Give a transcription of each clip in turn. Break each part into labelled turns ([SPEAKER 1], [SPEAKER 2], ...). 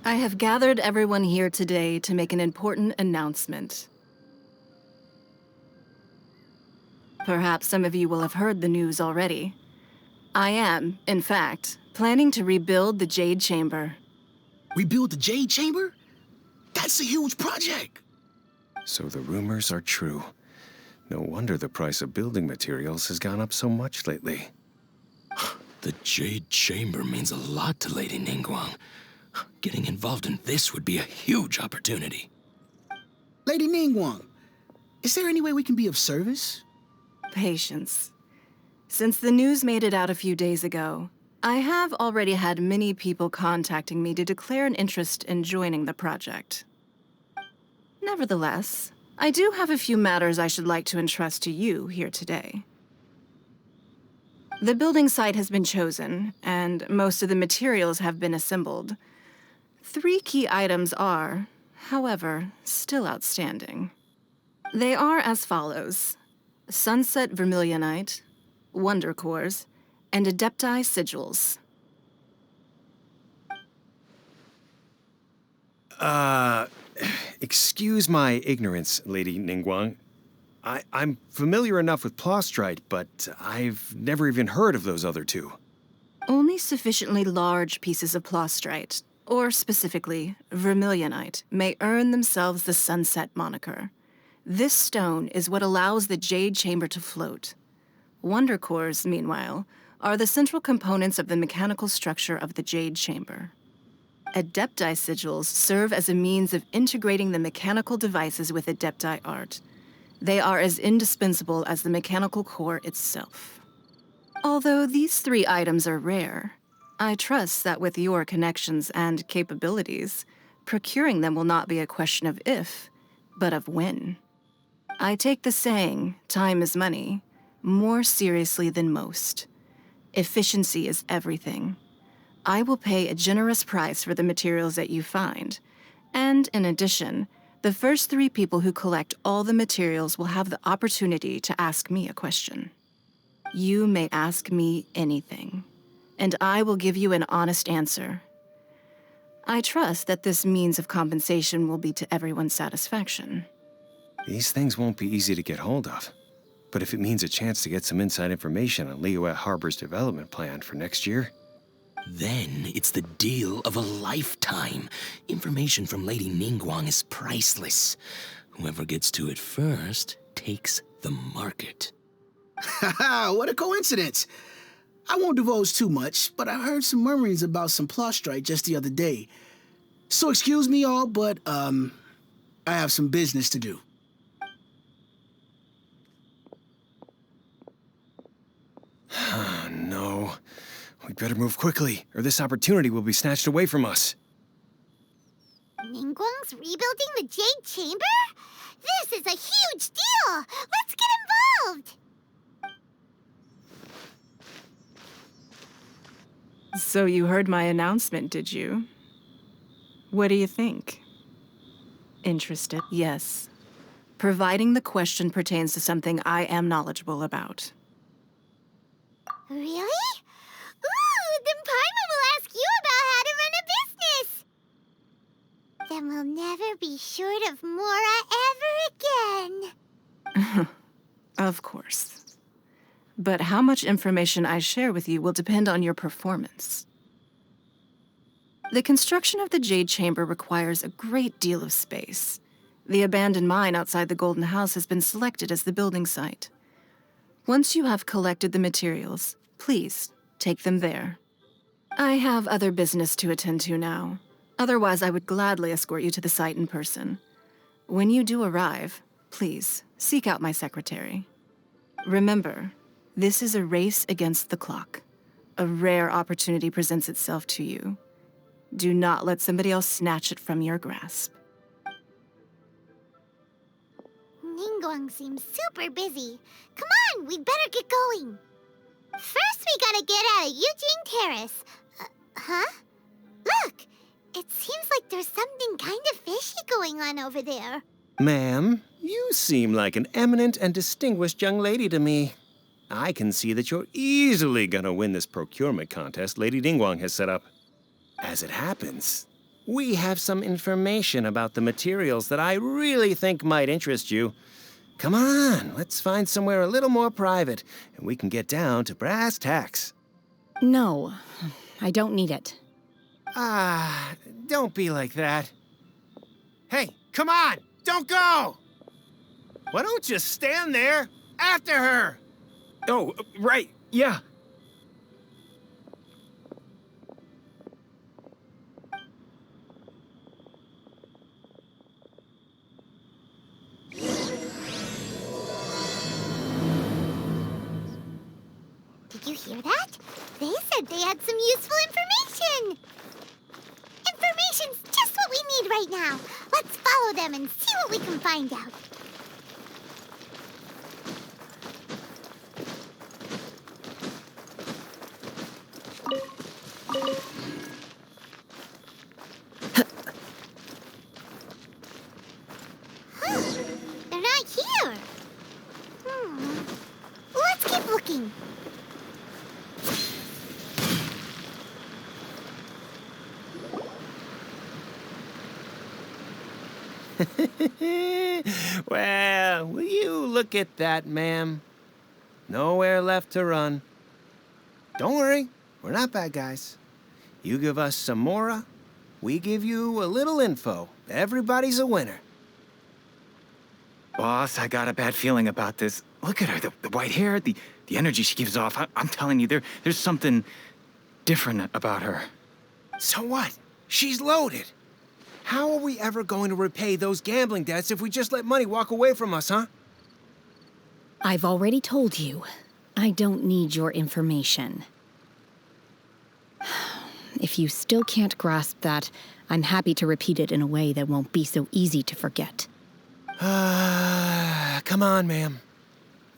[SPEAKER 1] I have gathered everyone here today to make an important announcement. Perhaps some of you will have heard the news already. I am, in fact, planning to rebuild the Jade Chamber.
[SPEAKER 2] Rebuild the Jade Chamber? That's a huge project!
[SPEAKER 3] So the rumors are true. No wonder the price of building materials has gone up so much lately.
[SPEAKER 2] The Jade Chamber means a lot to Lady Ningguang. Getting involved in this would be a huge opportunity. Lady Ningguang, is there any way we can be of service?
[SPEAKER 1] Patience. Since the news made it out a few days ago, I have already had many people contacting me to declare an interest in joining the project. Nevertheless, I do have a few matters I should like to entrust to you here today. The building site has been chosen, and most of the materials have been assembled. 3 key items are, however, still outstanding. They are as follows: Sunset Vermilionite, Wonder Cores, and Adepti Sigils.
[SPEAKER 3] Excuse my ignorance, Lady Ningguang. I'm familiar enough with Plostrite, but I've never even heard of those other 2.
[SPEAKER 1] Only sufficiently large pieces of Plostrite, or specifically Vermilionite, may earn themselves the Sunset moniker. This stone is what allows the Jade Chamber to float. Wonder Cores, meanwhile, are the central components of the mechanical structure of the Jade Chamber. Adepti Sigils serve as a means of integrating the mechanical devices with Adepti art. They are as indispensable as the mechanical core itself. Although these 3 items are rare, I trust that with your connections and capabilities, procuring them will not be a question of if, but of when. I take the saying, time is money, more seriously than most. Efficiency is everything. I will pay a generous price for the materials that you find, and in addition, the first 3 people who collect all the materials will have the opportunity to ask me a question. You may ask me anything, and I will give you an honest answer. I trust that this means of compensation will be to everyone's satisfaction.
[SPEAKER 3] These things won't be easy to get hold of. But if it means a chance to get some inside information on Liyue Harbor's development plan for next year...
[SPEAKER 2] Then it's the deal of a lifetime. Information from Lady Ningguang is priceless. Whoever gets to it first takes the market.
[SPEAKER 4] Haha, what a coincidence. I won't divulge too much, but I heard some murmurings about some Plostrite just the other day. So excuse me all, but, I have some business to do.
[SPEAKER 3] No. We'd better move quickly, or this opportunity will be snatched away from us.
[SPEAKER 5] Ningguang's rebuilding the Jade Chamber? This is a huge deal! Let's get involved!
[SPEAKER 1] So you heard my announcement, did you? What do you think? Interested? Yes. Providing the question pertains to something I am knowledgeable about.
[SPEAKER 5] Really? Ooh, then Paimon will ask you about how to run a business! Then we'll never be short of Mora ever again.
[SPEAKER 1] Of course. But how much information I share with you will depend on your performance. The construction of the Jade Chamber requires a great deal of space. The abandoned mine outside the Golden House has been selected as the building site. Once you have collected the materials, please take them there. I have other business to attend to now. Otherwise, I would gladly escort you to the site in person. When you do arrive, please seek out my secretary. Remember, this is a race against the clock. A rare opportunity presents itself to you. Do not let somebody else snatch it from your grasp.
[SPEAKER 5] Ningguang seems super busy. Come on, we'd better get going. First, we gotta get out of Eugene Terrace. Huh? Look! It seems like there's something kind of fishy going on over there.
[SPEAKER 3] Ma'am, you seem like an eminent and distinguished young lady to me. I can see that you're easily gonna win this procurement contest Lady Ningguang has set up. As it happens, We have some information about the materials that I really think might interest you. Come on, let's find somewhere a little more private, and we can get down to brass tacks.
[SPEAKER 1] No, I don't need it.
[SPEAKER 3] Ah, don't be like that. Hey, come on! Don't go! Why don't you stand there after her?
[SPEAKER 6] Oh, right, yeah.
[SPEAKER 5] Did you hear that? They said they had some useful information. Information's just what we need right now. Let's follow them and see what we can find out. Huh, they're not here. Let's keep looking.
[SPEAKER 3] Well, will you look at that, ma'am? Nowhere left to run. Don't worry, we're not bad guys. You give us some mora, we give you a little info. Everybody's a winner.
[SPEAKER 6] Boss, I got a bad feeling about this. Look at her, the white hair, the energy she gives off. I'm telling you, there's something different about her.
[SPEAKER 3] So what? She's loaded. How are we ever going to repay those gambling debts if we just let money walk away from us, huh?
[SPEAKER 1] I've already told you, I don't need your information. If you still can't grasp that, I'm happy to repeat it in a way that won't be so easy to forget.
[SPEAKER 3] Come on, ma'am.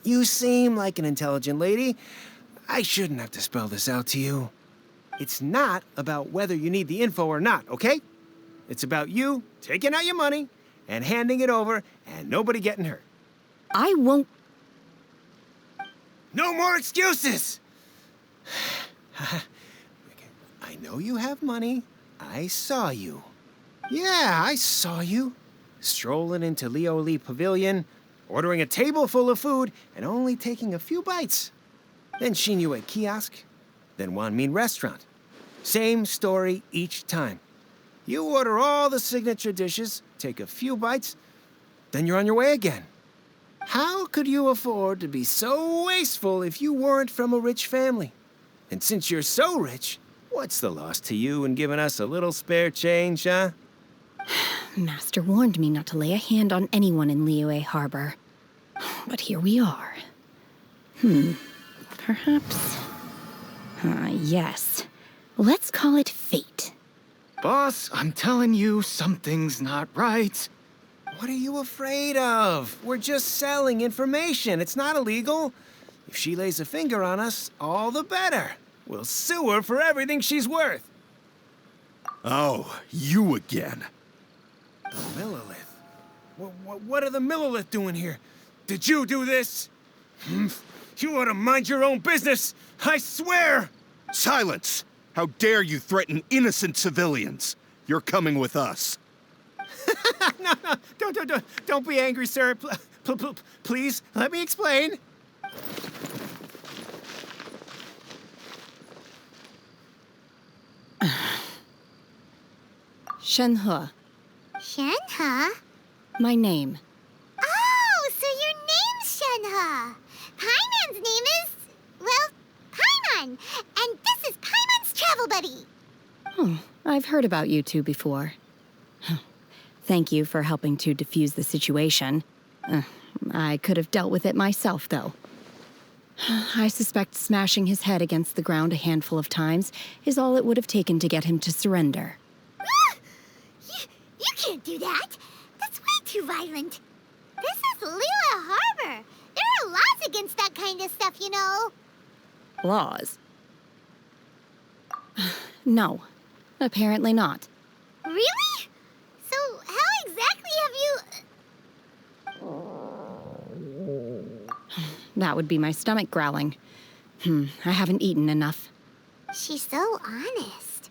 [SPEAKER 3] You seem like an intelligent lady. I shouldn't have to spell this out to you. It's not about whether you need the info or not, okay? It's about you taking out your money and handing it over and nobody getting hurt.
[SPEAKER 1] I won't.
[SPEAKER 3] No more excuses! I know you have money. I saw you. Yeah, I saw you. Strolling into Leo Lee Pavilion, ordering a table full of food, and only taking a few bites. Then Shinyu at kiosk, then Wanmin restaurant. Same story each time. You order all the signature dishes, take a few bites, then you're on your way again. How could you afford to be so wasteful if you weren't from a rich family? And since you're so rich, what's the loss to you in giving us a little spare change, huh?
[SPEAKER 1] Master warned me not to lay a hand on anyone in Liyue Harbor. But here we are. Perhaps... yes. Let's call it fate.
[SPEAKER 6] Boss, I'm telling you, something's not right.
[SPEAKER 3] What are you afraid of? We're just selling information. It's not illegal. If she lays a finger on us, all the better. We'll sue her for everything she's worth.
[SPEAKER 7] Oh, you again.
[SPEAKER 3] The Millilith. What are the Millilith doing here? Did you do this? You ought to mind your own business. I swear!
[SPEAKER 7] Silence! How dare you threaten innocent civilians? You're coming with us.
[SPEAKER 3] No, don't be angry, sir. Please, let me explain.
[SPEAKER 1] Shenhe,
[SPEAKER 5] Shenhe?
[SPEAKER 1] my name.
[SPEAKER 5] Oh, so your name's Shenhe. Paimon's name is, well, Paimon. And this is Paimon's travel buddy.
[SPEAKER 1] Oh, I've heard about you two before. Thank you for helping to defuse the situation. I could have dealt with it myself, though. I suspect smashing his head against the ground a handful of times is all it would have taken to get him to surrender.
[SPEAKER 5] You can't do that. That's way too violent. This is Liyue Harbor. There are laws against that kind of stuff, you know.
[SPEAKER 1] Laws? No, apparently not.
[SPEAKER 5] Really? So how exactly have you...
[SPEAKER 1] That would be my stomach growling. I haven't eaten enough.
[SPEAKER 5] She's so honest.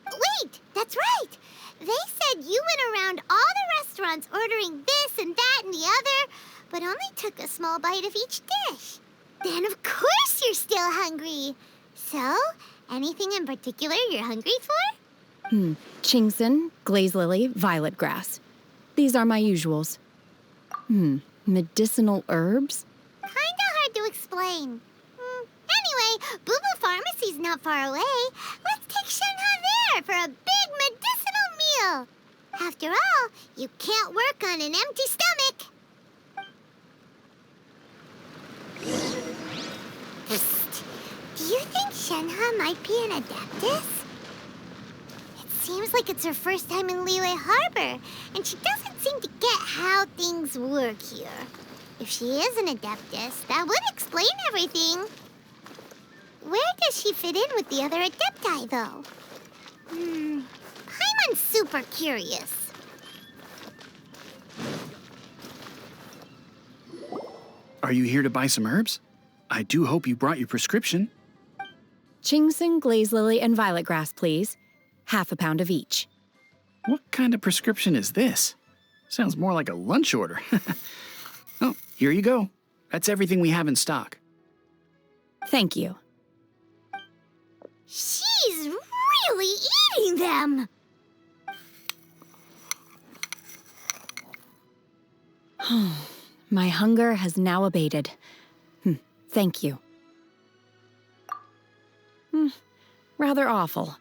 [SPEAKER 5] Wait, that's right. They said you went around all the restaurants ordering this and that and the other, but only took a small bite of each dish. Then of course you're still hungry. So, anything in particular you're hungry for?
[SPEAKER 8] Chingson, glaze lily, violet grass. These are my usuals. Medicinal herbs?
[SPEAKER 5] Kinda hard to explain. Anyway, Booba Pharmacy's not far away. Let's take Shenhe there for a big medicinal meal. After all, you can't work on an empty stomach. Psst. Do you think Shenhe might be an Adeptus? It seems like it's her first time in Liyue Harbor, and she doesn't seem to get how things work here. If she is an Adeptus, that would explain everything. Where does she fit in with the other Adepti, though? Paimon's super curious.
[SPEAKER 4] Are you here to buy some herbs? I do hope you brought your prescription.
[SPEAKER 8] Chingson, glaze lily, and violet grass, please. Half a pound of each.
[SPEAKER 4] What kind of prescription is this? Sounds more like a lunch order. Oh, here you go. That's everything we have in stock.
[SPEAKER 8] Thank you.
[SPEAKER 5] She's really eating them!
[SPEAKER 8] My hunger has now abated. Thank you. Rather awful.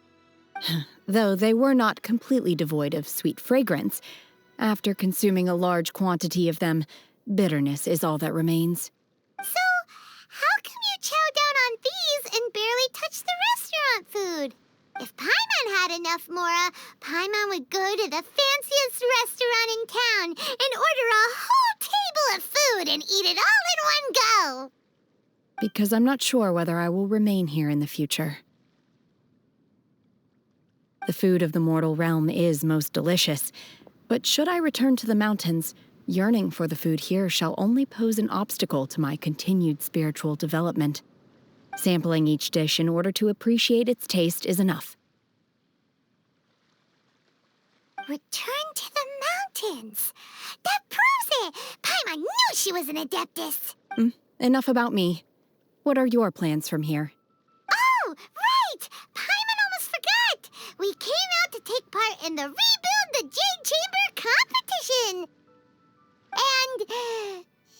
[SPEAKER 8] Though they were not completely devoid of sweet fragrance. After consuming a large quantity of them, bitterness is all that remains.
[SPEAKER 5] So, how come you chow down on these and barely touch the restaurant food? If Paimon had enough Mora, Paimon would go to the fanciest restaurant in town and order a whole table of food and eat it all in one go.
[SPEAKER 8] Because I'm not sure whether I will remain here in the future. The food of the mortal realm is most delicious, but should I return to the mountains, yearning for the food here shall only pose an obstacle to my continued spiritual development. Sampling each dish in order to appreciate its taste is enough.
[SPEAKER 5] Return to the mountains. That proves it. Paimon knew she was an Adeptus.
[SPEAKER 8] Enough about me. What are your plans from here?
[SPEAKER 5] Oh, right! Paimon almost forgot! We came out to take part in the Rebuild the Jade Chamber competition!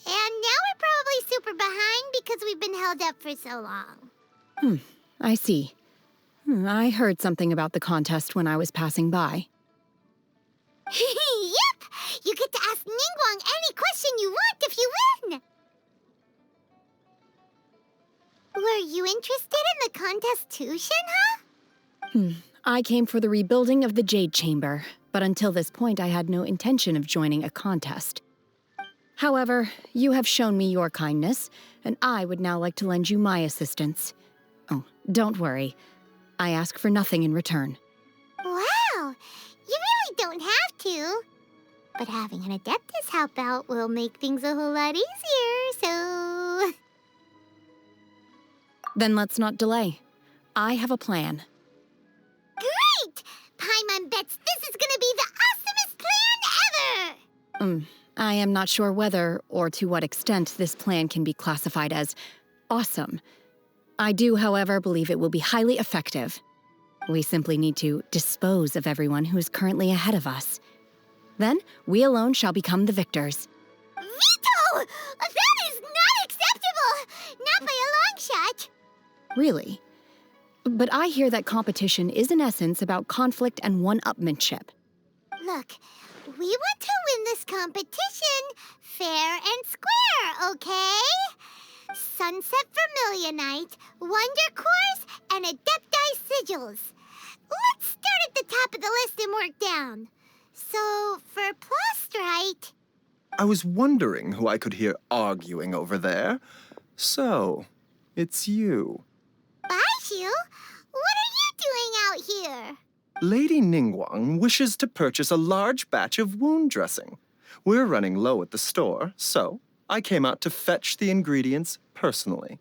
[SPEAKER 5] And now we're probably super behind because we've been held up for so long.
[SPEAKER 8] I see. I heard something about the contest when I was passing by.
[SPEAKER 5] Yep! You get to ask Ningguang any question you want if you win! Were you interested in the contest too, Shenhe?
[SPEAKER 8] I came for the rebuilding of the Jade Chamber, but until this point I had no intention of joining a contest. However, you have shown me your kindness, and I would now like to lend you my assistance. Oh, don't worry. I ask for nothing in return.
[SPEAKER 5] Wow! You really don't have to. But having an Adeptus help out will make things a whole lot easier, so...
[SPEAKER 8] Then let's not delay. I have a plan.
[SPEAKER 5] Great! Paimon bets this is gonna be the awesomest plan ever!
[SPEAKER 8] I am not sure whether or to what extent this plan can be classified as awesome. I do, however, believe it will be highly effective. We simply need to dispose of everyone who is currently ahead of us. Then, we alone shall become the victors.
[SPEAKER 5] Veto! That is not acceptable! Not by a long shot!
[SPEAKER 8] Really? But I hear that competition is in essence about conflict and one-upmanship.
[SPEAKER 5] Look, we want to win this competition fair and square, okay? Sunset Vermilionite, Wonder Cores, and Adepti Sigils. Let's start at the top of the list and work down. So, for Plustrite...
[SPEAKER 9] I was wondering who I could hear arguing over there. So, it's you.
[SPEAKER 5] Baishu? What are you doing out here?
[SPEAKER 9] Lady Ningguang wishes to purchase a large batch of wound dressing. We're running low at the store, so I came out to fetch the ingredients personally.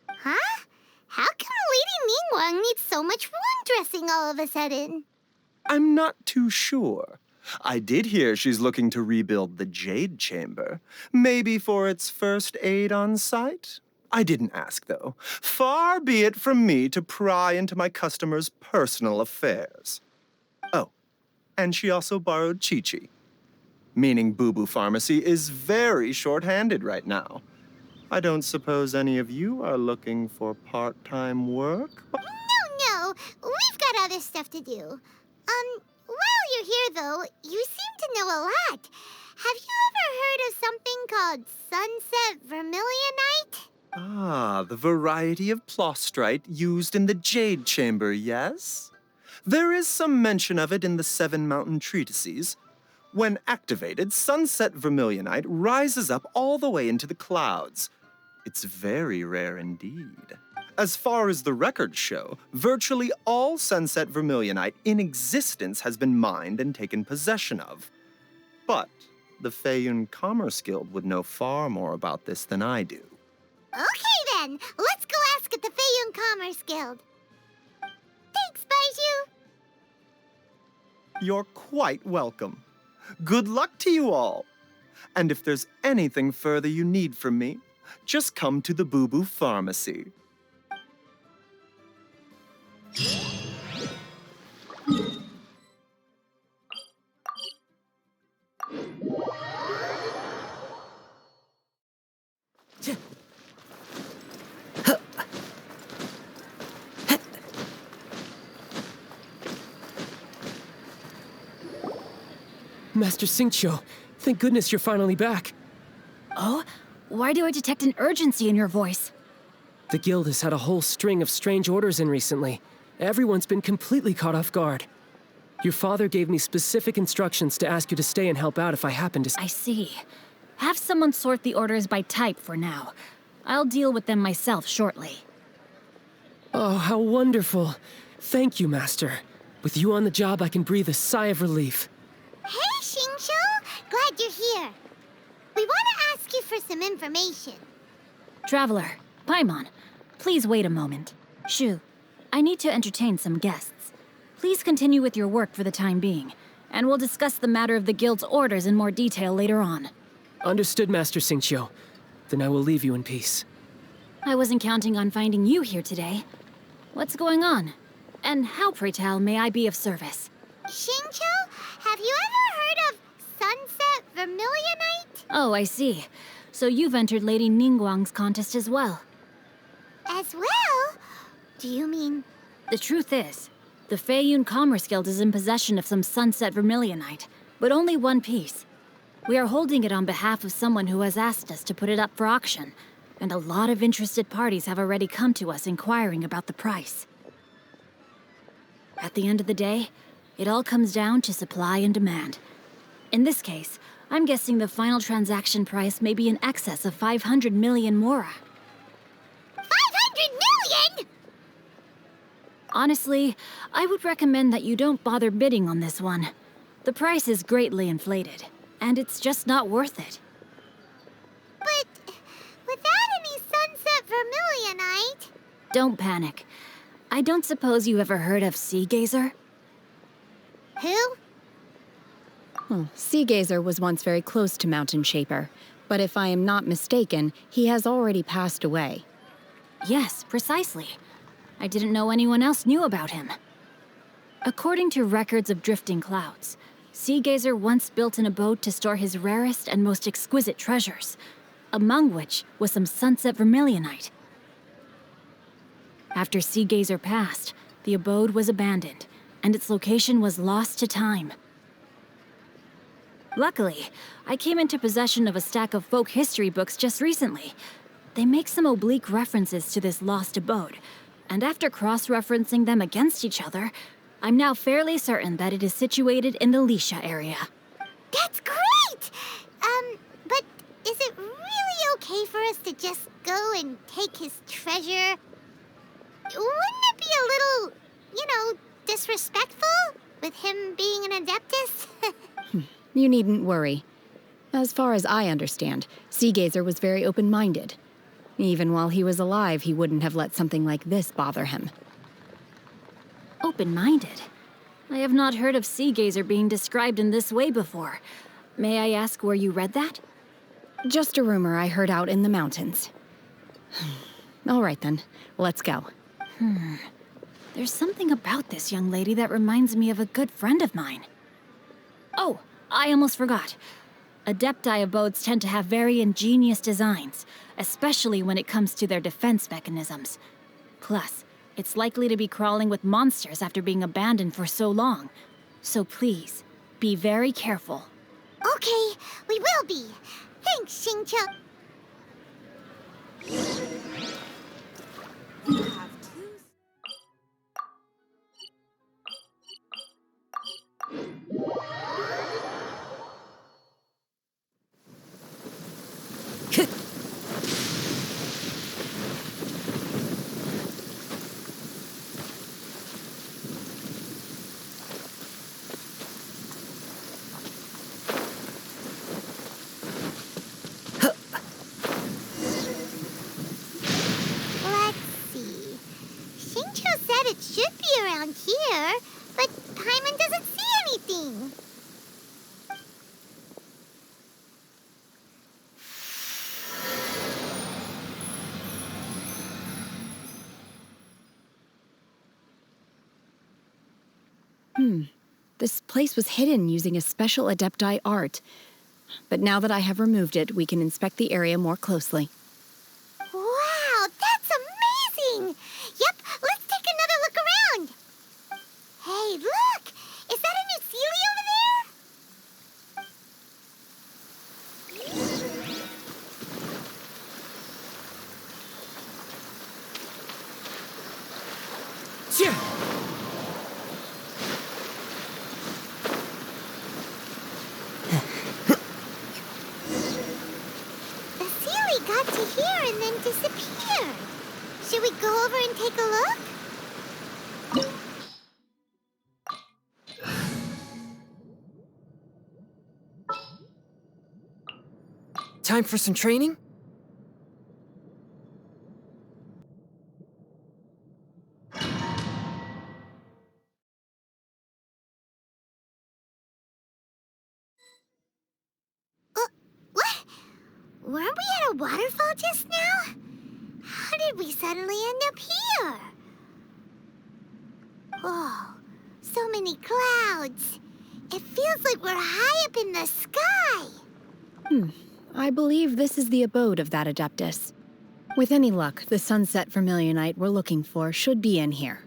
[SPEAKER 5] Huh? How come Lady Ningguang needs so much wound dressing all of a sudden?
[SPEAKER 9] I'm not too sure. I did hear she's looking to rebuild the Jade Chamber, maybe for its first aid on site. I didn't ask, though. Far be it from me to pry into my customers' personal affairs. Oh, and she also borrowed Chi-Chi, meaning Boo Boo Pharmacy is very short-handed right now. I don't suppose any of you are looking for part-time work?
[SPEAKER 5] No, we've got other stuff to do. While you're here, though, you seem to know a lot. Have you ever heard of something called Sunset Vermilionite?
[SPEAKER 9] Ah, the variety of plostrite used in the Jade Chamber, yes? There is some mention of it in the Seven Mountain Treatises. When activated, Sunset Vermilionite rises up all the way into the clouds. It's very rare indeed. As far as the records show, virtually all Sunset Vermilionite in existence has been mined and taken possession of. But the Feiyun Commerce Guild would know far more about this than I do.
[SPEAKER 5] Okay then, let's go ask at the Feiyun Commerce Guild. Thanks, Baiju.
[SPEAKER 9] You're quite welcome. Good luck to you all. And if there's anything further you need from me, just come to the Boo Boo Pharmacy.
[SPEAKER 10] Master Xingqiu, thank goodness you're finally back.
[SPEAKER 8] Oh? Why do I detect an urgency in your voice?
[SPEAKER 10] The guild has had a whole string of strange orders in recently. Everyone's been completely caught off guard. Your father gave me specific instructions to ask you to stay and help out if I happen to...
[SPEAKER 8] I see. Have someone sort the orders by type for now. I'll deal with them myself shortly.
[SPEAKER 10] Oh, how wonderful. Thank you, Master. With you on the job, I can breathe a sigh of relief.
[SPEAKER 5] Hey, Xingqiu! Glad you're here. We want to ask you for some information.
[SPEAKER 8] Traveler, Paimon, please wait a moment. Shu, I need to entertain some guests. Please continue with your work for the time being, and we'll discuss the matter of the guild's orders in more detail later on.
[SPEAKER 10] Understood, Master Xingqiu. Then I will leave you in peace.
[SPEAKER 8] I wasn't counting on finding you here today. What's going on? And how, pray tell, may I be of service?
[SPEAKER 5] Xingqiu, have you ever heard of Sunset Vermilionite?
[SPEAKER 8] Oh, I see. So you've entered Lady Ningguang's contest as well.
[SPEAKER 5] As well? Do you mean...
[SPEAKER 8] The truth is, the Feiyun Commerce Guild is in possession of some Sunset Vermilionite, but only one piece. We are holding it on behalf of someone who has asked us to put it up for auction, and a lot of interested parties have already come to us inquiring about the price. At the end of the day, it all comes down to supply and demand. In this case, I'm guessing the final transaction price may be in excess of 500 million mora.
[SPEAKER 5] 500 million?!
[SPEAKER 8] Honestly, I would recommend that you don't bother bidding on this one. The price is greatly inflated, and it's just not worth it.
[SPEAKER 5] But without any Sunset Vermilionite...
[SPEAKER 8] Don't panic. I don't suppose you ever heard of Sea Gazer?
[SPEAKER 5] Who?
[SPEAKER 8] Sea Gazer was once very close to Mountain Shaper, but if I am not mistaken, he has already passed away. Yes, precisely. I didn't know anyone else knew about him. According to records of drifting clouds, Sea Gazer once built an abode to store his rarest and most exquisite treasures, among which was some Sunset Vermilionite. After Sea Gazer passed, the abode was abandoned, and its location was lost to time. Luckily, I came into possession of a stack of folk history books just recently. They make some oblique references to this lost abode, and after cross-referencing them against each other, I'm now fairly certain that it is situated in the Lisha area.
[SPEAKER 5] That's great! But is it really okay for us to just go and take his treasure? Wouldn't it be a little, disrespectful with him being an Adeptus?
[SPEAKER 8] You needn't worry. As far as I understand, Sea Gazer was very open-minded. Even while he was alive, he wouldn't have let something like this bother him. Open-minded? I have not heard of Sea Gazer being described in this way before. May I ask where you read that? Just a rumor I heard out in the mountains. All right then, let's go. There's something about this young lady that reminds me of a good friend of mine. Oh, I almost forgot. Adepti abodes tend to have very ingenious designs, especially when it comes to their defense mechanisms. Plus, it's likely to be crawling with monsters after being abandoned for so long. So please, be very careful.
[SPEAKER 5] Okay, we will be. Thanks, Xingqiu. It should be around here, but Paimon doesn't see anything.
[SPEAKER 8] This place was hidden using a special Adepti art. But now that I have removed it, we can inspect the area more closely.
[SPEAKER 5] Wow, that's amazing! Yep, let's take another look around. Hey, look! Is that a new Sealy over there?
[SPEAKER 10] Yeah.
[SPEAKER 5] The Sealy got to here and then disappeared. Should we go over and take a look?
[SPEAKER 10] Time for some training?
[SPEAKER 5] What? Weren't we at a waterfall just now? How did we suddenly end up here? Oh, so many clouds. It feels like we're high up in the sky.
[SPEAKER 8] I believe this is the abode of that Adeptus. With any luck, the sunset vermilionite we're looking for should be in here.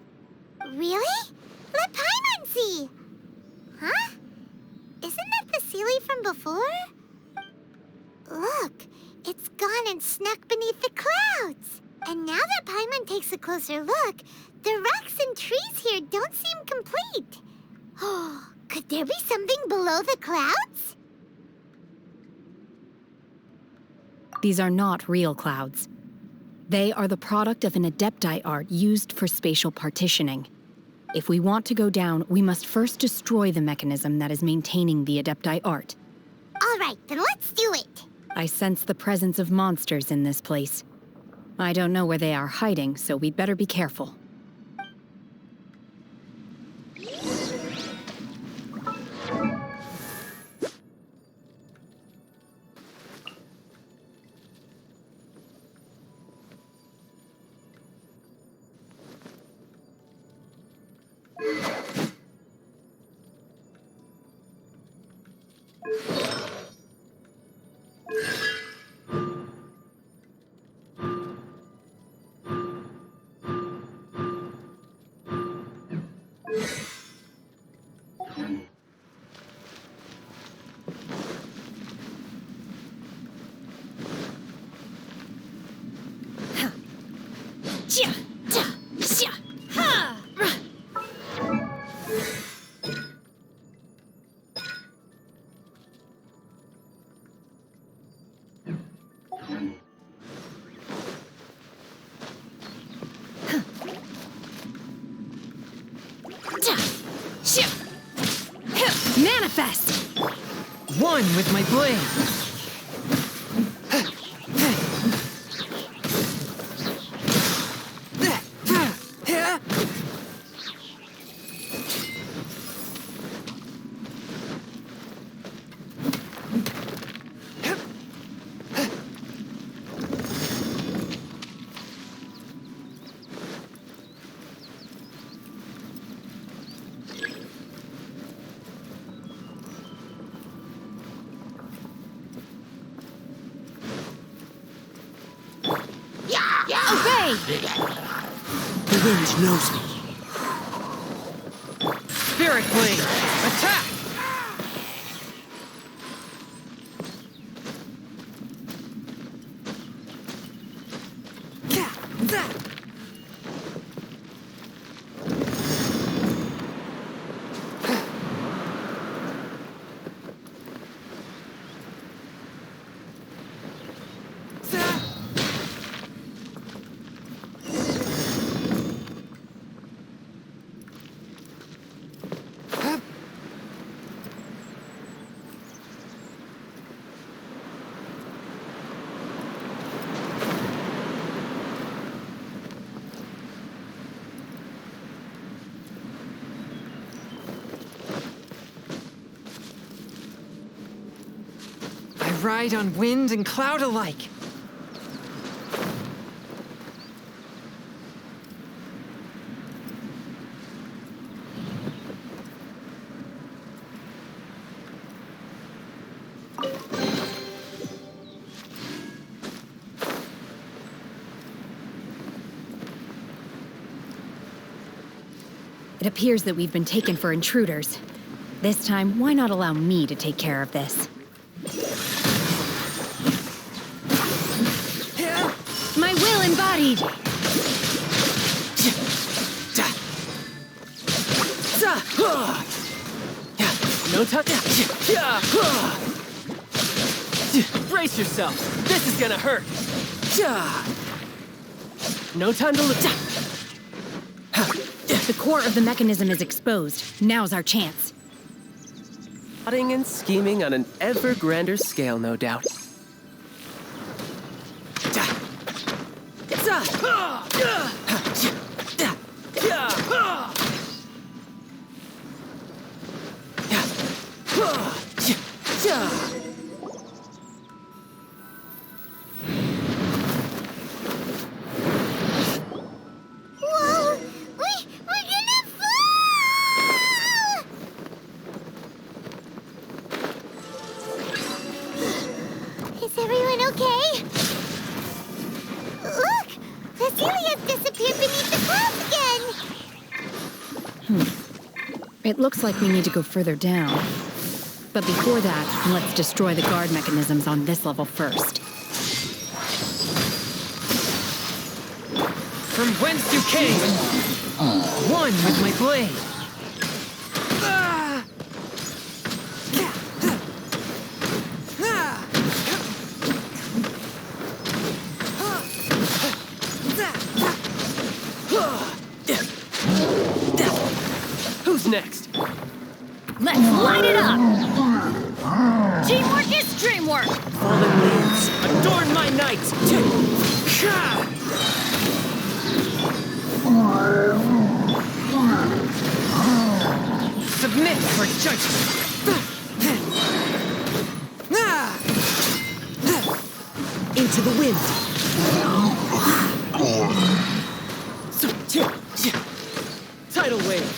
[SPEAKER 5] Really? Let Paimon see. Huh? Isn't that the Sealy from before? Look, it's gone and snuck beneath the clouds. And now that Paimon takes a closer look, the rocks and trees here don't seem complete. Oh, could there be something below the clouds?
[SPEAKER 8] These are not real clouds. They are the product of an Adepti art used for spatial partitioning. If we want to go down, we must first destroy the mechanism that is maintaining the Adepti art.
[SPEAKER 5] All right, then let's do it.
[SPEAKER 8] I sense the presence of monsters in this place. I don't know where they are hiding, so we'd better be careful. Manifest!
[SPEAKER 10] One with my blade!
[SPEAKER 4] The wind knows me.
[SPEAKER 10] Spirit Blade! Attack!
[SPEAKER 11] Ride on wind and cloud alike.
[SPEAKER 8] It appears that we've been taken for intruders. This time, why not allow me to take care of this? My will embodied!
[SPEAKER 10] No time. Brace yourself. This is gonna hurt. No time to look.
[SPEAKER 8] The core of the mechanism is exposed. Now's our chance.
[SPEAKER 10] Plotting and scheming on an ever grander scale, no doubt.
[SPEAKER 5] Is everyone okay? Look! The Celia's disappeared beneath the clouds again!
[SPEAKER 8] It looks like we need to go further down. But before that, let's destroy the guard mechanisms on this level first.
[SPEAKER 11] From whence you came, one with my blade.
[SPEAKER 10] Who's next?
[SPEAKER 8] Let's light it up! Teamwork is dreamwork!
[SPEAKER 10] Fallen leaves, adorn my night!
[SPEAKER 11] Submit for judgment.
[SPEAKER 10] Into the wind! Tidal wave!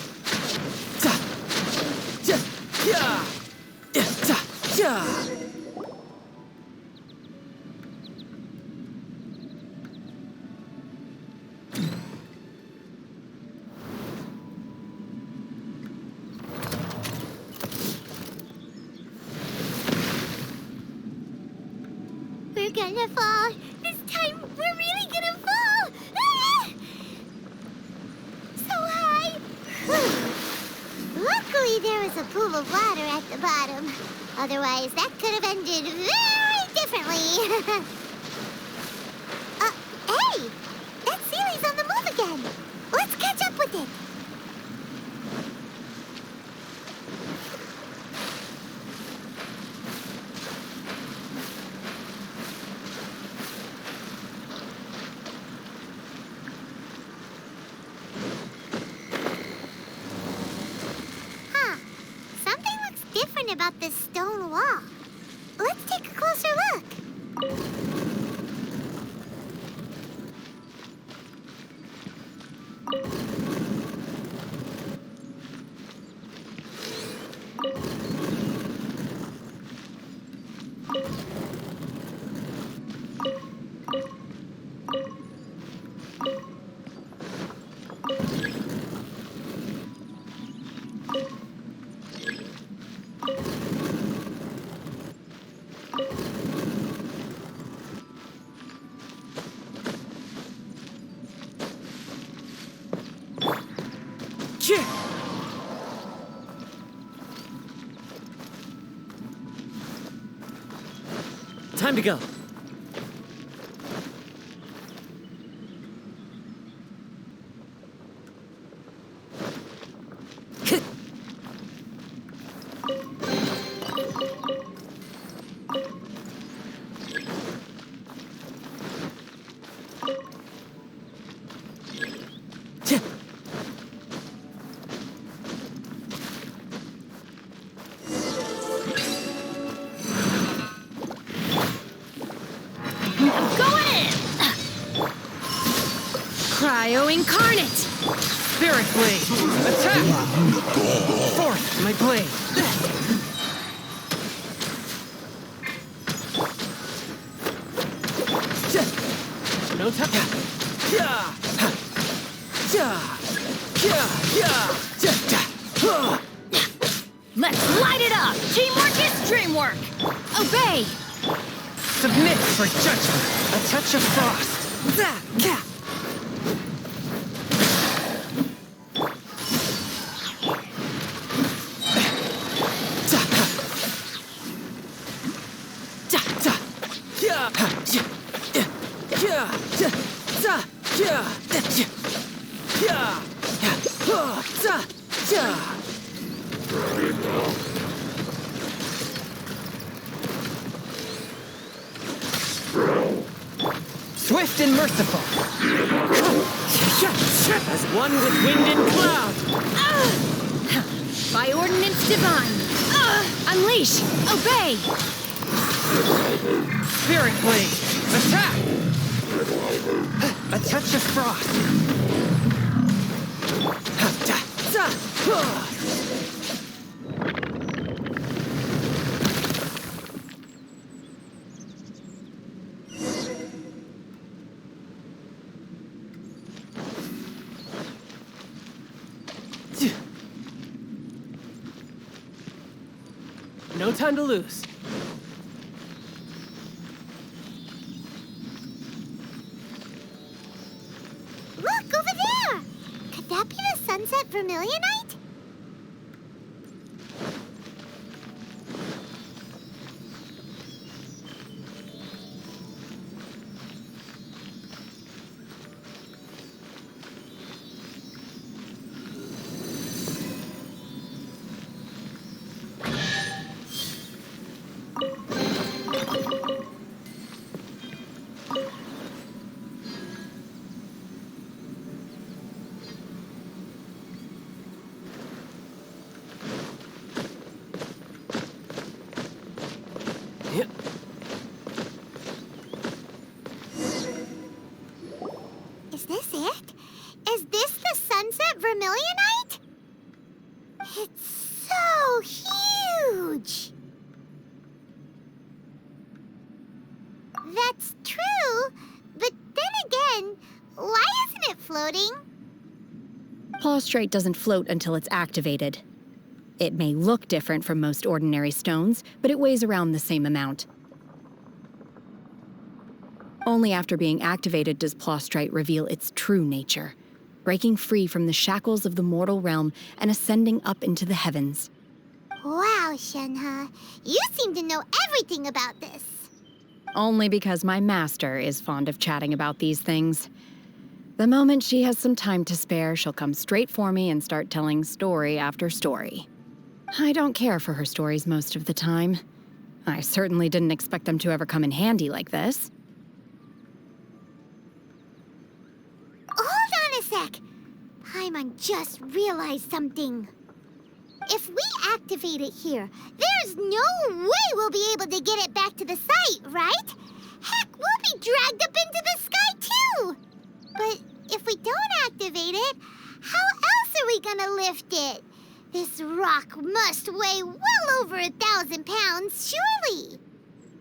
[SPEAKER 5] We're gonna fall. This time, we're really gonna fall. Ah! So high. Luckily, there was a pool of water at the bottom. Otherwise, that could have ended very differently. Hey! That Sealy's on the move again. Let's catch up with it. Something looks different about this stone wall. Let's take a closer look.
[SPEAKER 11] Time to go.
[SPEAKER 8] Cryo-incarnate!
[SPEAKER 11] Spirit blade! Attack! Force my blade! No time.
[SPEAKER 8] Let's light it up! Teamwork is dreamwork! Obey!
[SPEAKER 11] Submit for judgment! A touch of frost! Swift and merciful! As one with wind and cloud!
[SPEAKER 8] By ordinance divine! Unleash! Obey!
[SPEAKER 11] Spirit blade! Attack! A touch of frost!
[SPEAKER 10] No time to lose.
[SPEAKER 5] Look, over there! Could that be the sunset vermilionite? Is this it? Is this the sunset vermilionite? It's so huge! That's true, but then again, why isn't it floating?
[SPEAKER 8] Plaustrite doesn't float until it's activated. It may look different from most ordinary stones, but it weighs around the same amount. Only after being activated does Plaustrite reveal its true nature, breaking free from the shackles of the mortal realm and ascending up into the heavens.
[SPEAKER 5] Wow, Shenhe, you seem to know everything about this.
[SPEAKER 8] Only because my master is fond of chatting about these things. The moment she has some time to spare, she'll come straight for me and start telling story after story. I don't care for her stories most of the time. I certainly didn't expect them to ever come in handy like this.
[SPEAKER 5] Hold on a sec. Paimon just realized something. If we activate it here, there's no way we'll be able to get it back to the site, right? Heck, we'll be dragged up into the sky too! But if we don't activate it, how else are we gonna lift it? This rock must weigh well over 1,000 pounds, surely!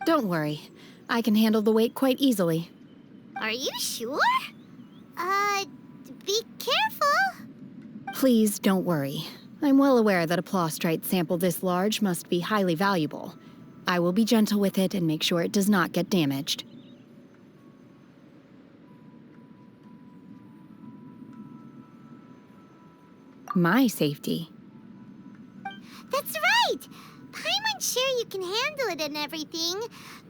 [SPEAKER 8] Don't worry. I can handle the weight quite easily.
[SPEAKER 5] Are you sure? Be careful.
[SPEAKER 8] Please don't worry. I'm well aware that a Plaustrite sample this large must be highly valuable. I will be gentle with it and make sure it does not get damaged. My safety.
[SPEAKER 5] That's right! Paimon's sure you can handle it and everything,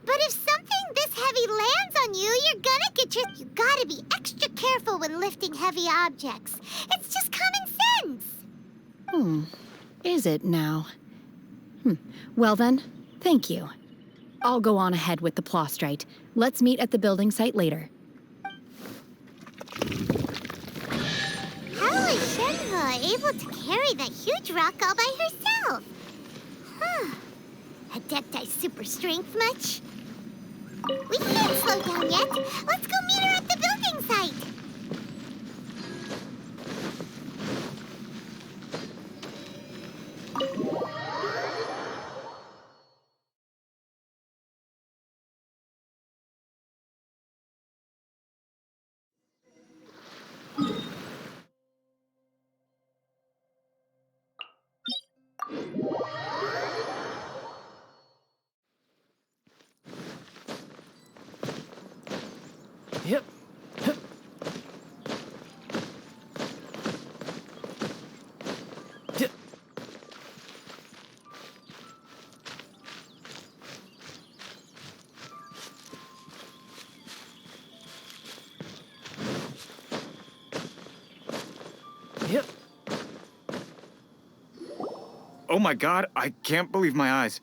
[SPEAKER 5] but if something this heavy lands on you, you're gonna get your... You gotta be extra careful when lifting heavy objects. It's just common sense.
[SPEAKER 8] Is it now? Well then, thank you. I'll go on ahead with the Plostrite. Let's meet at the building site later.
[SPEAKER 5] How is Shenhe able to carry that huge rock all by herself? Huh. Adepti super strength much? We can't slow down yet. Let's go meet her at the building site.
[SPEAKER 10] Yep. Yep.
[SPEAKER 6] Oh my god, I can't believe my eyes.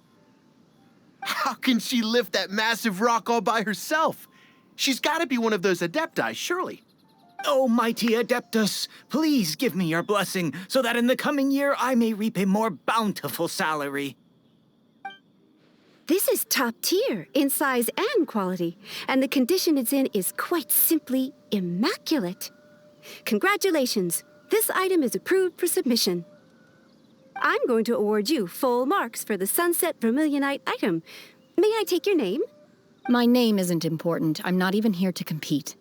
[SPEAKER 9] How can she lift that massive rock all by herself? She's got to be one of those Adepti, surely.
[SPEAKER 6] Oh, mighty Adeptus, please give me your blessing so that in the coming year I may reap a more bountiful salary.
[SPEAKER 12] This is top tier in size and quality, and the condition it's in is quite simply immaculate. Congratulations, this item is approved for submission. I'm going to award you full marks for the Sunset Vermilionite item. May I take your name?
[SPEAKER 8] My name isn't important. I'm not even here to compete.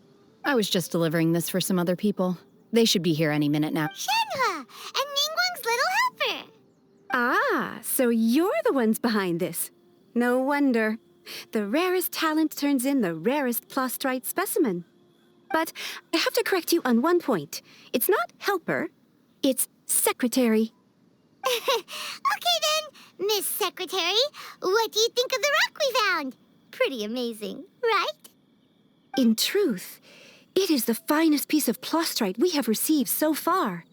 [SPEAKER 8] I was just delivering this for some other people. They should be here any minute now.
[SPEAKER 5] Shenhe and Ningguang's little helper.
[SPEAKER 12] Ah, so you're the ones behind this. No wonder. The rarest talent turns in the rarest Plostrite specimen. But I have to correct you on one point. It's not helper, it's secretary.
[SPEAKER 5] Okay then, Miss Secretary, what do you think of the rock we found? Pretty amazing, right?
[SPEAKER 12] In truth, it is the finest piece of Plostrite we have received so far.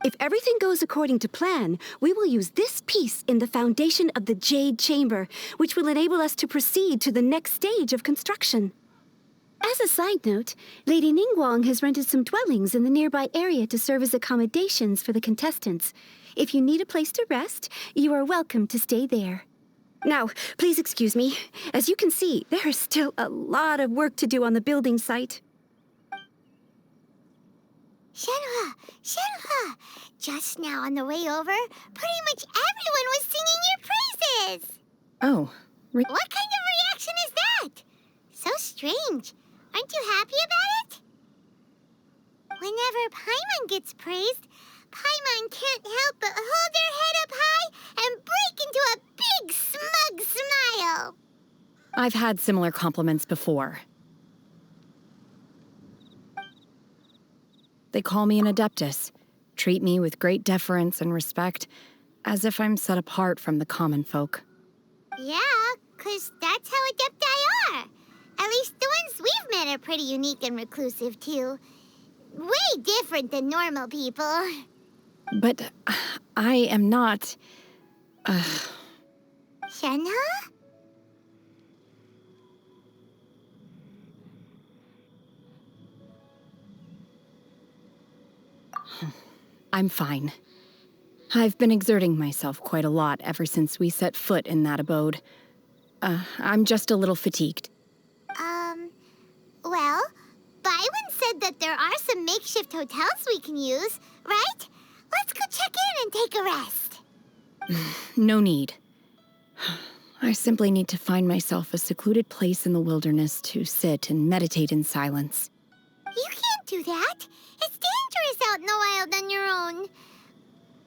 [SPEAKER 12] If everything goes according to plan, we will use this piece in the foundation of the Jade Chamber, which will enable us to proceed to the next stage of construction. As a side note, Lady Ningguang has rented some dwellings in the nearby area to serve as accommodations for the contestants. If you need a place to rest, you are welcome to stay there. Now, please excuse me. As you can see, there is still a lot of work to do on the building site.
[SPEAKER 5] Shenhe, just now on the way over, pretty much everyone was singing your praises.
[SPEAKER 8] Oh,
[SPEAKER 5] What kind of reaction is that? So strange. Aren't you happy about it? Whenever Paimon gets praised, Paimon can't help but hold their head up high and break into a big, smug smile.
[SPEAKER 8] I've had similar compliments before. They call me an Adeptus, treat me with great deference and respect, as if I'm set apart from the common folk.
[SPEAKER 5] Yeah, 'cause that's how Adepti are. At least the ones we've met are pretty unique and reclusive, too. Way different than normal people.
[SPEAKER 8] But I am not...
[SPEAKER 5] Shenhe?
[SPEAKER 8] I'm fine. I've been exerting myself quite a lot ever since we set foot in that abode. I'm just a little fatigued.
[SPEAKER 5] Well, Byron said that there are some makeshift hotels we can use, right? Let's go check in and take a rest.
[SPEAKER 8] No need. I simply need to find myself a secluded place in the wilderness to sit and meditate in silence.
[SPEAKER 5] You can't do that. It's dangerous out in the wild on your own.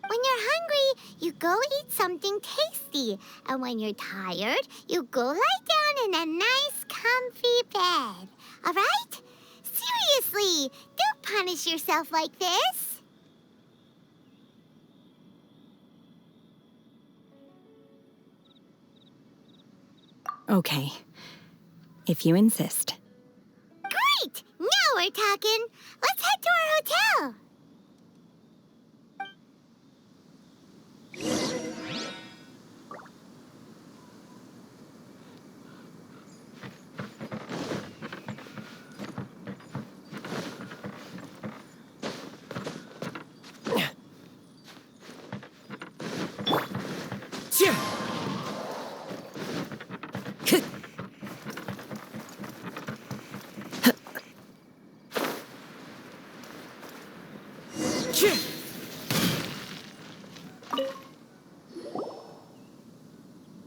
[SPEAKER 5] When you're hungry, you go eat something tasty. And when you're tired, you go lie down in a nice, comfy bed. All right? Seriously, don't punish yourself like this.
[SPEAKER 8] Okay. If you insist.
[SPEAKER 5] Great! Now we're talking. Let's head to our hotel.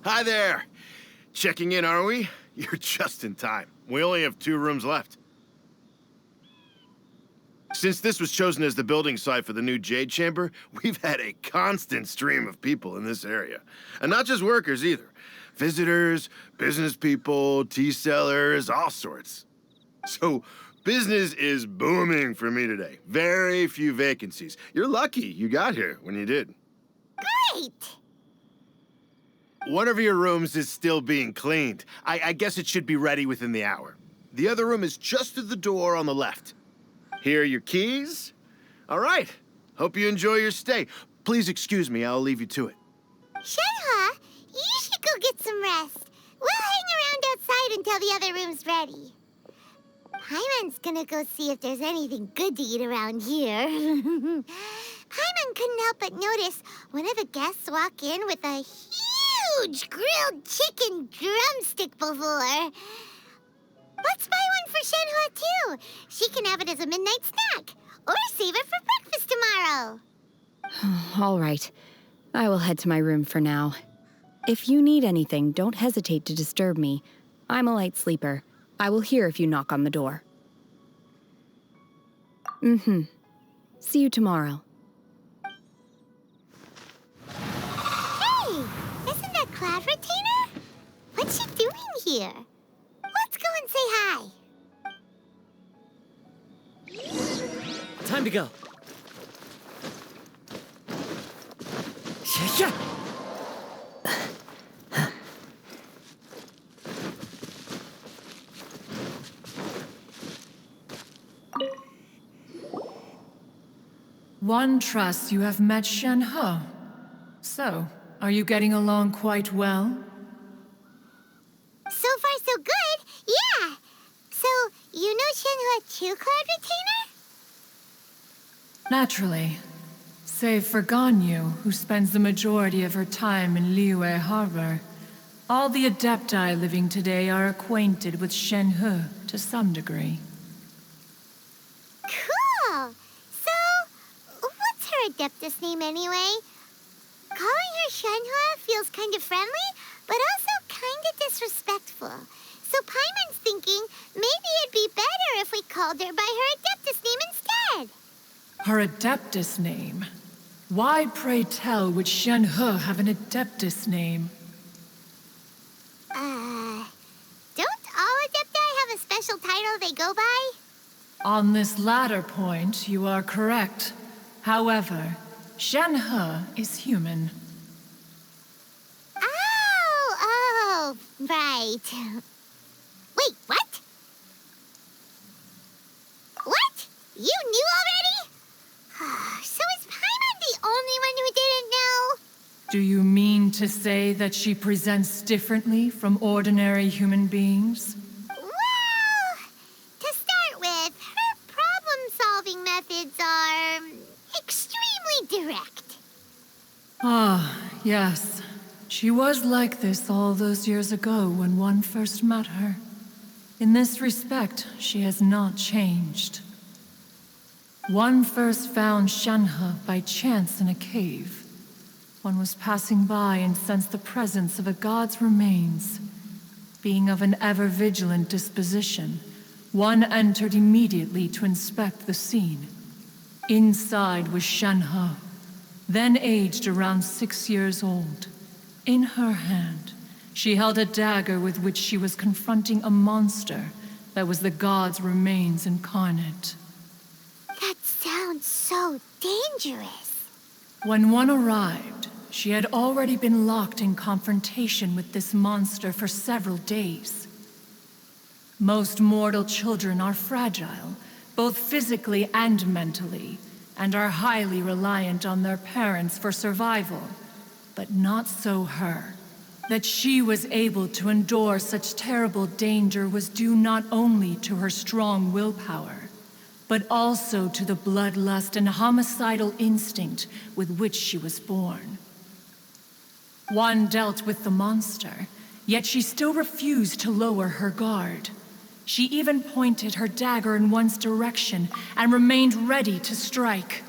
[SPEAKER 7] Hi there. Checking in, are we? You're just in time. We only have 2 rooms left. Since this was chosen as the building site for the new Jade Chamber, we've had a constant stream of people in this area. And not just workers either. Visitors, business people, tea sellers, all sorts. So, business is booming for me today. Very few vacancies. You're lucky you got here when you did.
[SPEAKER 5] Great!
[SPEAKER 7] One of your rooms is still being cleaned. I guess it should be ready within the hour. The other room is just through the door on the left. Here are your keys. All right. Hope you enjoy your stay. Please excuse me, I'll leave you to it.
[SPEAKER 5] Shenhe, you should go get some rest. We'll hang around outside until the other room's ready. Paimon's gonna go see if there's anything good to eat around here. Paimon couldn't help but notice one of the guests walk in with a huge grilled chicken drumstick before. Let's buy one for Shenhe too. She can have it as a midnight snack. Or save it for breakfast tomorrow.
[SPEAKER 8] All right. I will head to my room for now. If you need anything, don't hesitate to disturb me. I'm a light sleeper. I will hear if you knock on the door. See you tomorrow.
[SPEAKER 5] Hey! Isn't that Cloud Retainer? What's she doing here? Let's go and say hi.
[SPEAKER 10] Time to go. Yeah.
[SPEAKER 11] One trusts you have met Shenhe. So, are you getting along quite well?
[SPEAKER 5] So far, so good. Yeah. So, you know Shenhe too, Cloud Retainer?
[SPEAKER 11] Naturally. Save for Ganyu, who spends the majority of her time in Liyue Harbor. All the Adepti living today are acquainted with Shenhe to some degree.
[SPEAKER 5] Cool. So, what's her Adeptus name anyway? Calling her Shenhe feels kind of friendly, but also kind of disrespectful. So Paimon's thinking maybe it'd be better if we called her by her Adeptus name instead.
[SPEAKER 11] Her Adeptus name? Why, pray tell, would Shenhe have an Adeptus name?
[SPEAKER 5] Don't all Adepti have a special title they go by?
[SPEAKER 11] On this latter point, you are correct. However, Shenhe is human.
[SPEAKER 5] Oh, right. Wait, what? What? You knew already? So is Paimon the only one who didn't know?
[SPEAKER 11] Do you mean to say that she presents differently from ordinary human beings?
[SPEAKER 5] Well, to start with, her problem-solving methods are extremely direct.
[SPEAKER 11] Ah, yes. She was like this all those years ago when one first met her. In this respect, she has not changed. One first found Shenhe by chance in a cave. One was passing by and sensed the presence of a god's remains. Being of an ever-vigilant disposition, one entered immediately to inspect the scene. Inside was Shenhe, then aged around 6 years old. In her hand, she held a dagger with which she was confronting a monster that was the god's remains incarnate.
[SPEAKER 5] That sounds so dangerous.
[SPEAKER 11] When one arrived, she had already been locked in confrontation with this monster for several days. Most mortal children are fragile, both physically and mentally, and are highly reliant on their parents for survival. But not so her. That she was able to endure such terrible danger was due not only to her strong willpower, but also to the bloodlust and homicidal instinct with which she was born. One dealt with the monster, yet she still refused to lower her guard. She even pointed her dagger in one's direction and remained ready to strike.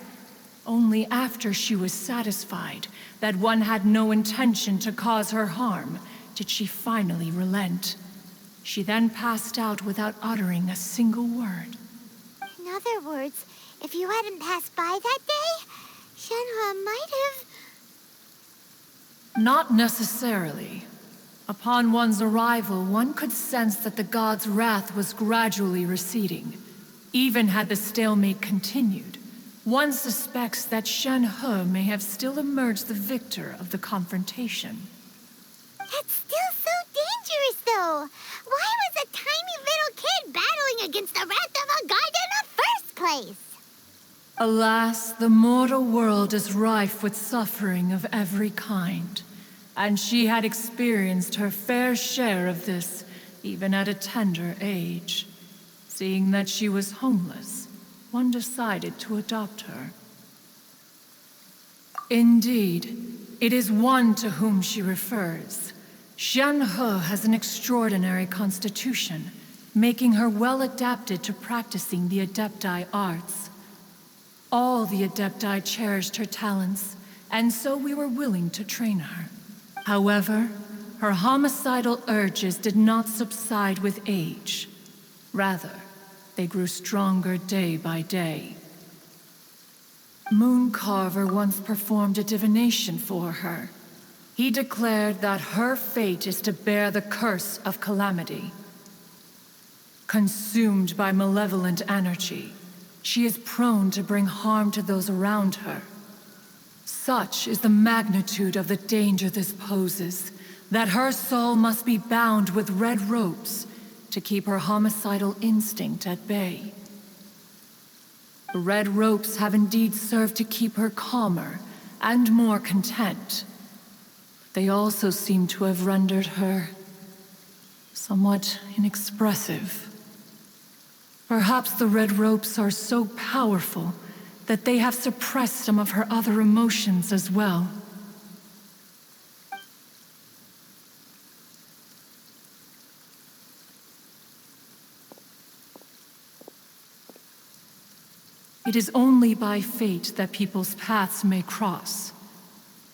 [SPEAKER 11] Only after she was satisfied that one had no intention to cause her harm did she finally relent. She then passed out without uttering a single word.
[SPEAKER 5] In other words, if you hadn't passed by that day, Shenhe might have...
[SPEAKER 11] Not necessarily. Upon one's arrival, one could sense that the god's wrath was gradually receding. Even had the stalemate continued, one suspects that Shenhe may have still emerged the victor of the confrontation.
[SPEAKER 5] That's still so dangerous, though. Why was a tiny little kid battling against the wrath of a god in the first place?
[SPEAKER 11] Alas, the mortal world is rife with suffering of every kind, and she had experienced her fair share of this, even at a tender age. Seeing that she was homeless, one decided to adopt her. Indeed, it is one to whom she refers. Shenhe has an extraordinary constitution, making her well adapted to practicing the Adepti arts. All the Adepti cherished her talents, and so we were willing to train her. However, her homicidal urges did not subside with age. Rather, they grew stronger day by day. Mooncarver once performed a divination for her. He declared that her fate is to bear the curse of calamity. Consumed by malevolent energy, she is prone to bring harm to those around her. Such is the magnitude of the danger this poses, that her soul must be bound with red ropes to keep her homicidal instinct at bay. The red ropes have indeed served to keep her calmer and more content. They also seem to have rendered her somewhat inexpressive. Perhaps the red ropes are so powerful that they have suppressed some of her other emotions as well. It is only by fate that people's paths may cross.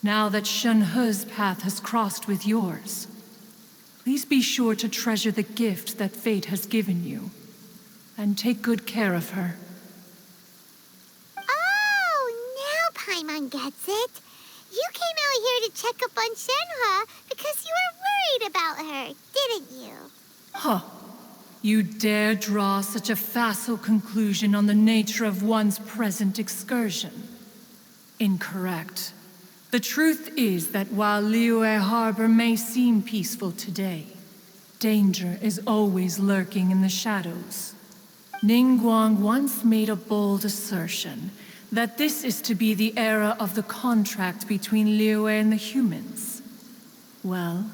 [SPEAKER 11] Now that Shenhe's path has crossed with yours, please be sure to treasure the gift that fate has given you, and take good care of her.
[SPEAKER 5] Oh, now Paimon gets it. You came out here to check up on Shenhe because you were worried about her, didn't you?
[SPEAKER 11] Huh. You dare draw such a facile conclusion on the nature of one's present excursion? Incorrect. The truth is that while Liyue Harbor may seem peaceful today, danger is always lurking in the shadows. Ningguang once made a bold assertion that this is to be the era of the contract between Liyue and the humans. Well,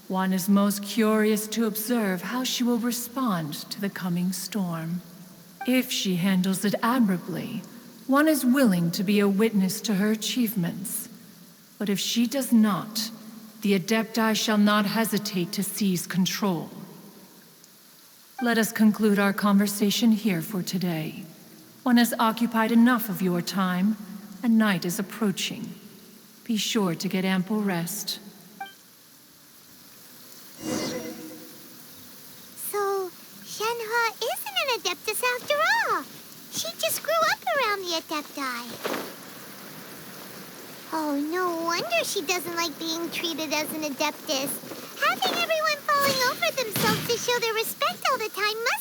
[SPEAKER 11] one is most curious to observe how she will respond to the coming storm. If she handles it admirably, one is willing to be a witness to her achievements. But if she does not, the Adepti shall not hesitate to seize control. Let us conclude our conversation here for today. One has occupied enough of your time, and night is approaching. Be sure to get ample rest.
[SPEAKER 5] So, Shenhe isn't an Adeptus after all. She just grew up around the Adepti. Oh, no wonder she doesn't like being treated as an Adeptus. Having everyone falling over themselves to show their respect all the time must